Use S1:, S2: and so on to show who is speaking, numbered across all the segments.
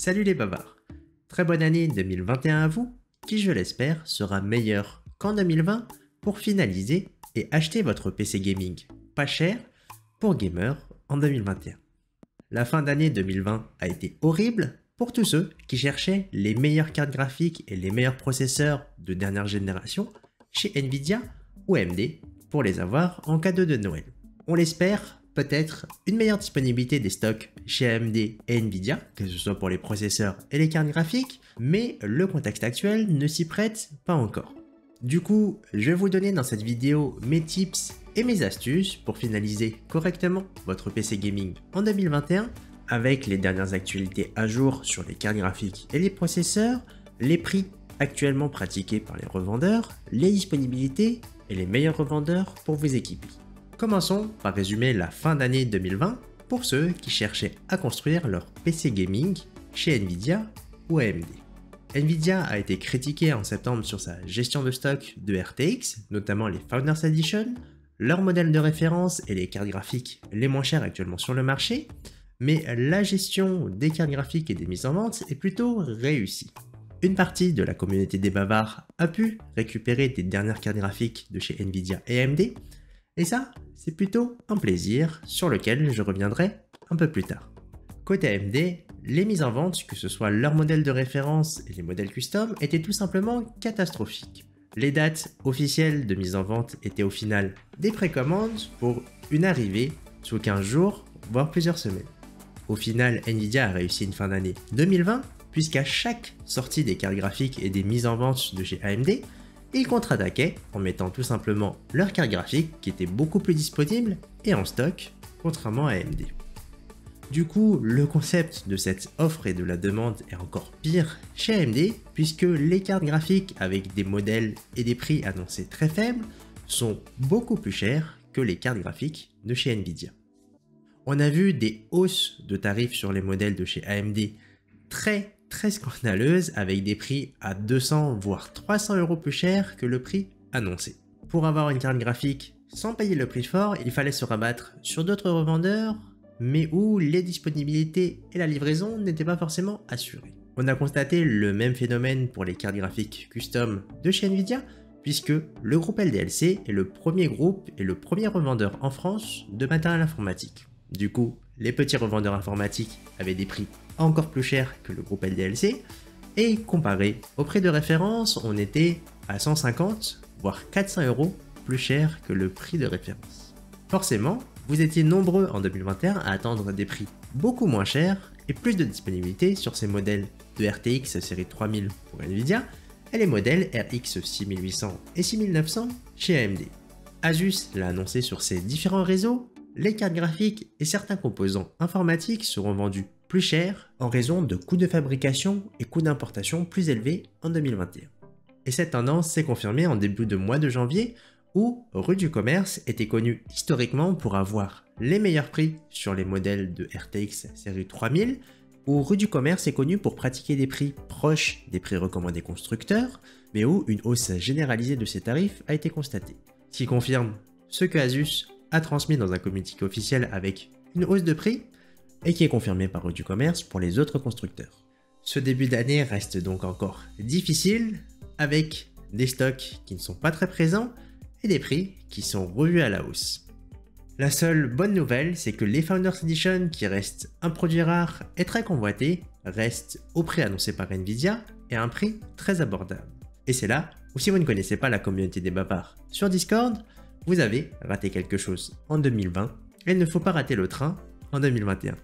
S1: Salut les bavards. Très bonne année 2021 à vous, qui je l'espère sera meilleure qu'en 2020 pour finaliser et acheter votre PC gaming pas cher pour gamers en 2021. La fin d'année 2020 a été horrible pour tous ceux qui cherchaient les meilleures cartes graphiques et les meilleurs processeurs de dernière génération chez Nvidia ou AMD pour les avoir en cadeau de Noël. On l'espère, peut-être une meilleure disponibilité des stocks chez AMD et Nvidia, que ce soit pour les processeurs et les cartes graphiques, mais le contexte actuel ne s'y prête pas encore. Du coup, je vais vous donner dans cette vidéo mes tips et mes astuces pour finaliser correctement votre PC gaming en 2021 avec les dernières actualités à jour sur les cartes graphiques et les processeurs, les prix actuellement pratiqués par les revendeurs, les disponibilités et les meilleurs revendeurs pour vous équiper. Commençons par résumer la fin d'année 2020 pour ceux qui cherchaient à construire leur PC gaming chez Nvidia ou AMD. Nvidia a été critiqué en septembre sur sa gestion de stock de RTX, notamment les Founders Edition, leur modèle de référence et les cartes graphiques les moins chères actuellement sur le marché, mais la gestion des cartes graphiques et des mises en vente est plutôt réussie. Une partie de la communauté des bavards a pu récupérer des dernières cartes graphiques de chez Nvidia et AMD, et ça, c'est plutôt un plaisir sur lequel je reviendrai un peu plus tard. Côté AMD, les mises en vente, que ce soit leur modèle de référence et les modèles custom, étaient tout simplement catastrophiques. Les dates officielles de mise en vente étaient au final des précommandes pour une arrivée sous 15 jours, voire plusieurs semaines. Au final, Nvidia a réussi une fin d'année 2020, puisqu'à chaque sortie des cartes graphiques et des mises en vente de chez AMD, ils contre-attaquaient en mettant tout simplement leurs cartes graphiques qui étaient beaucoup plus disponibles et en stock, contrairement à AMD. Du coup, le concept de cette offre et de la demande est encore pire chez AMD, puisque les cartes graphiques avec des modèles et des prix annoncés très faibles sont beaucoup plus chères que les cartes graphiques de chez Nvidia. On a vu des hausses de tarifs sur les modèles de chez AMD très scandaleuses, avec des prix à 200 voire 300 € plus cher que le prix annoncé. Pour avoir une carte graphique sans payer le prix fort, il fallait se rabattre sur d'autres revendeurs, mais où les disponibilités et la livraison n'étaient pas forcément assurées. On a constaté le même phénomène pour les cartes graphiques custom de chez Nvidia, puisque le groupe LDLC est le premier groupe et le premier revendeur en France de matériel informatique. Du coup, les petits revendeurs informatiques avaient des prix encore plus chers que le groupe LDLC, et comparé au prix de référence, on était à 150 voire 400 € plus cher que le prix de référence. Forcément, vous étiez nombreux en 2021 à attendre des prix beaucoup moins chers et plus de disponibilité sur ces modèles de RTX série 3000 pour Nvidia et les modèles RX 6800 et 6900 chez AMD. Asus l'a annoncé sur ses différents réseaux, les cartes graphiques et certains composants informatiques seront vendus plus cher en raison de coûts de fabrication et coûts d'importation plus élevés en 2021. Et cette tendance s'est confirmée en début de mois de janvier où Rue du Commerce était connu historiquement pour avoir les meilleurs prix sur les modèles de RTX série 3000, où Rue du Commerce est connu pour pratiquer des prix proches des prix recommandés constructeurs, mais où une hausse généralisée de ces tarifs a été constatée. Ce qui confirme ce que Asus a transmis dans un communiqué officiel avec une hausse de prix, et qui est confirmé par Rue du Commerce pour les autres constructeurs. Ce début d'année reste donc encore difficile, avec des stocks qui ne sont pas très présents, et des prix qui sont revus à la hausse. La seule bonne nouvelle, c'est que les Founders Edition, qui restent un produit rare et très convoité, restent au prix annoncé par Nvidia et à un prix très abordable. Et c'est là où, si vous ne connaissez pas la communauté des bavards sur Discord, vous avez raté quelque chose en 2020 et il ne faut pas rater le train en 2021.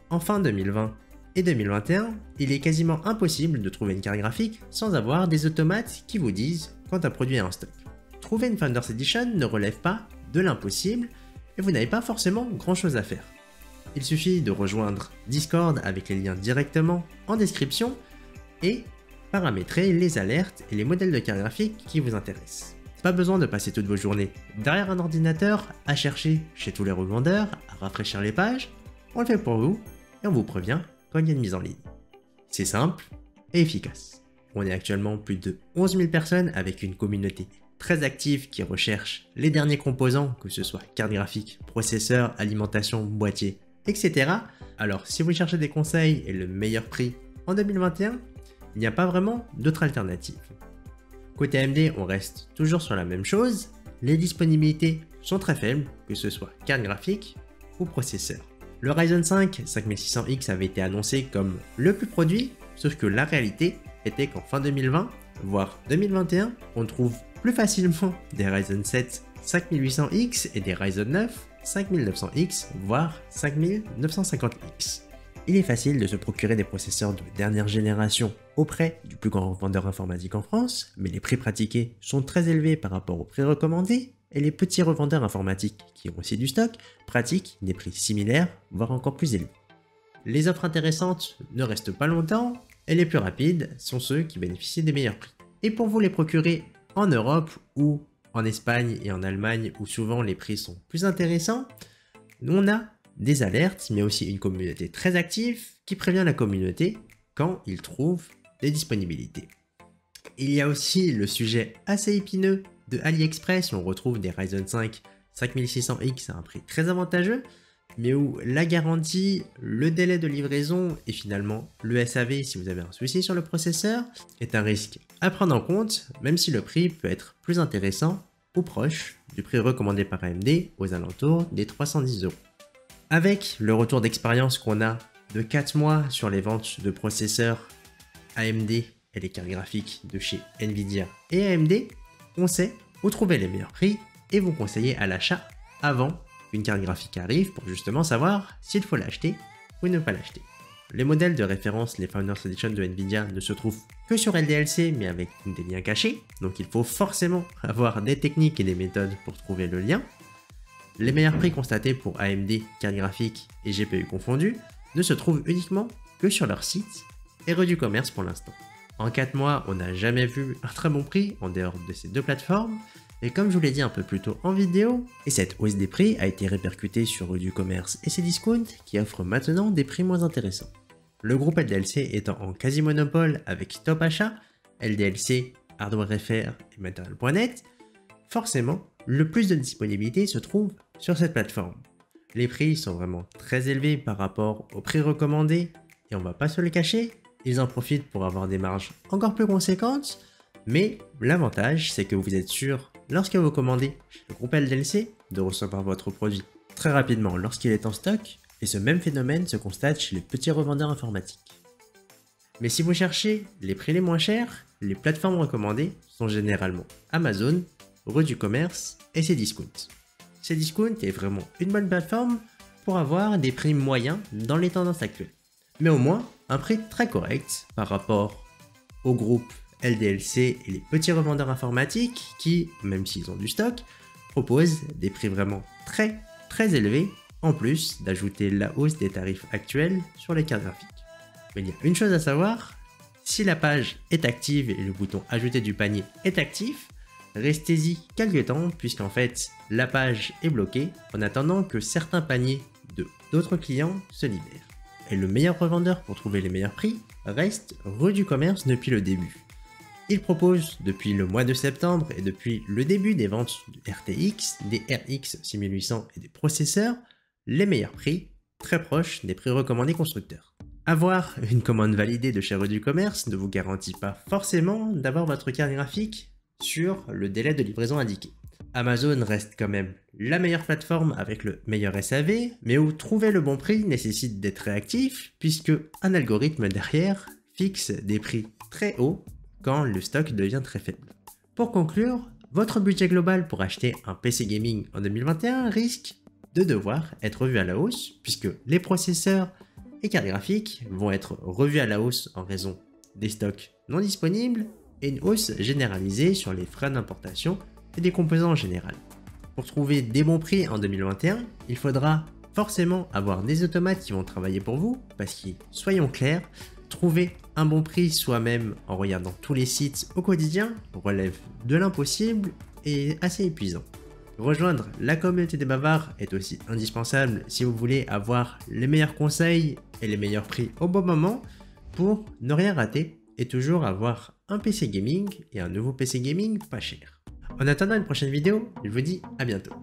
S1: En fin 2020 et 2021, il est quasiment impossible de trouver une carte graphique sans avoir des automates qui vous disent quand un produit est en stock. Trouver une Founders Edition ne relève pas de l'impossible et vous n'avez pas forcément grand chose à faire. Il suffit de rejoindre Discord avec les liens directement en description et paramétrer les alertes et les modèles de cartes graphiques qui vous intéressent. Pas besoin de passer toutes vos journées derrière un ordinateur à chercher chez tous les revendeurs, à rafraîchir les pages, on le fait pour vous et on vous prévient quand il y a une mise en ligne. C'est simple et efficace. On est actuellement plus de 11 000 personnes avec une communauté très active qui recherche les derniers composants, que ce soit carte graphique, processeur, alimentation, boîtier, etc. Alors si vous cherchez des conseils et le meilleur prix en 2021, il n'y a pas vraiment d'autres alternatives. Côté AMD, on reste toujours sur la même chose, les disponibilités sont très faibles, que ce soit carte graphique ou processeur. Le Ryzen 5 5600X avait été annoncé comme le plus produit, sauf que la réalité était qu'en fin 2020, voire 2021, on trouve plus facilement des Ryzen 7 5800X et des Ryzen 9 5900X, voire 5950X. Il est facile de se procurer des processeurs de dernière génération auprès du plus grand vendeur informatique en France, mais les prix pratiqués sont très élevés par rapport aux prix recommandés, et les petits revendeurs informatiques qui ont aussi du stock pratiquent des prix similaires, voire encore plus élevés. Les offres intéressantes ne restent pas longtemps, et les plus rapides sont ceux qui bénéficient des meilleurs prix. Et pour vous les procurer en Europe ou en Espagne et en Allemagne où souvent les prix sont plus intéressants, on a des alertes mais aussi une communauté très active qui prévient la communauté quand ils trouvent des disponibilités. Il y a aussi le sujet assez épineux de AliExpress où on retrouve des Ryzen 5 5600X à un prix très avantageux, mais où la garantie, le délai de livraison et finalement le SAV si vous avez un souci sur le processeur est un risque à prendre en compte, même si le prix peut être plus intéressant ou proche du prix recommandé par AMD aux alentours des 310 €. Avec le retour d'expérience qu'on a de 4 mois sur les ventes de processeurs AMD et les cartes graphiques de chez Nvidia et AMD, on sait où trouver les meilleurs prix et vous conseiller à l'achat avant qu'une carte graphique arrive pour justement savoir s'il faut l'acheter ou ne pas l'acheter. Les modèles de référence, les Founders Edition de Nvidia ne se trouvent que sur LDLC mais avec des liens cachés, donc il faut forcément avoir des techniques et des méthodes pour trouver le lien. Les meilleurs prix constatés pour AMD, cartes graphiques et GPU confondus ne se trouvent uniquement que sur leur site et Rue du Commerce pour l'instant. En 4 mois, on n'a jamais vu un très bon prix en dehors de ces deux plateformes, et comme je vous l'ai dit un peu plus tôt en vidéo, et cette hausse des prix a été répercutée sur Rue du Commerce et ses discounts qui offrent maintenant des prix moins intéressants. Le groupe LDLC étant en quasi-monopole avec Top Achat, LDLC, Hardware FR et Material.net, forcément, le plus de disponibilité se trouve sur cette plateforme. Les prix sont vraiment très élevés par rapport aux prix recommandés, et on va pas se le cacher, ils en profitent pour avoir des marges encore plus conséquentes, mais l'avantage c'est que vous êtes sûr, lorsque vous commandez chez le groupe LDLC, de recevoir votre produit très rapidement lorsqu'il est en stock, et ce même phénomène se constate chez les petits revendeurs informatiques. Mais si vous cherchez les prix les moins chers, les plateformes recommandées sont généralement Amazon, Rue du Commerce et Cdiscount. Cdiscount est vraiment une bonne plateforme pour avoir des prix moyens dans les tendances actuelles, mais au moins un prix très correct par rapport au groupe LDLC et les petits revendeurs informatiques qui, même s'ils ont du stock, proposent des prix vraiment très élevés, en plus d'ajouter la hausse des tarifs actuels sur les cartes graphiques. Mais il y a une chose à savoir, si la page est active et le bouton ajouter du panier est actif, restez-y quelques temps puisqu'en fait la page est bloquée en attendant que certains paniers de d'autres clients se libèrent. Et le meilleur revendeur pour trouver les meilleurs prix reste Rue du Commerce depuis le début. Il propose depuis le mois de septembre et depuis le début des ventes de RTX, des RX 6800 et des processeurs, les meilleurs prix, très proches des prix recommandés constructeurs. Avoir une commande validée de chez Rue du Commerce ne vous garantit pas forcément d'avoir votre carte graphique sur le délai de livraison indiqué. Amazon reste quand même la meilleure plateforme avec le meilleur SAV, mais où trouver le bon prix nécessite d'être réactif puisque un algorithme derrière fixe des prix très hauts quand le stock devient très faible. Pour conclure, votre budget global pour acheter un PC gaming en 2021 risque de devoir être revu à la hausse puisque les processeurs et cartes graphiques vont être revus à la hausse en raison des stocks non disponibles et une hausse généralisée sur les frais d'importation et des composants en général. Pour trouver des bons prix en 2021, il faudra forcément avoir des automates qui vont travailler pour vous, parce que, soyons clairs, trouver un bon prix soi-même en regardant tous les sites au quotidien relève de l'impossible et est assez épuisant. Rejoindre la communauté des bavards est aussi indispensable si vous voulez avoir les meilleurs conseils et les meilleurs prix au bon moment pour ne rien rater et toujours avoir un PC gaming et un nouveau PC gaming pas cher. En attendant une prochaine vidéo, je vous dis à bientôt.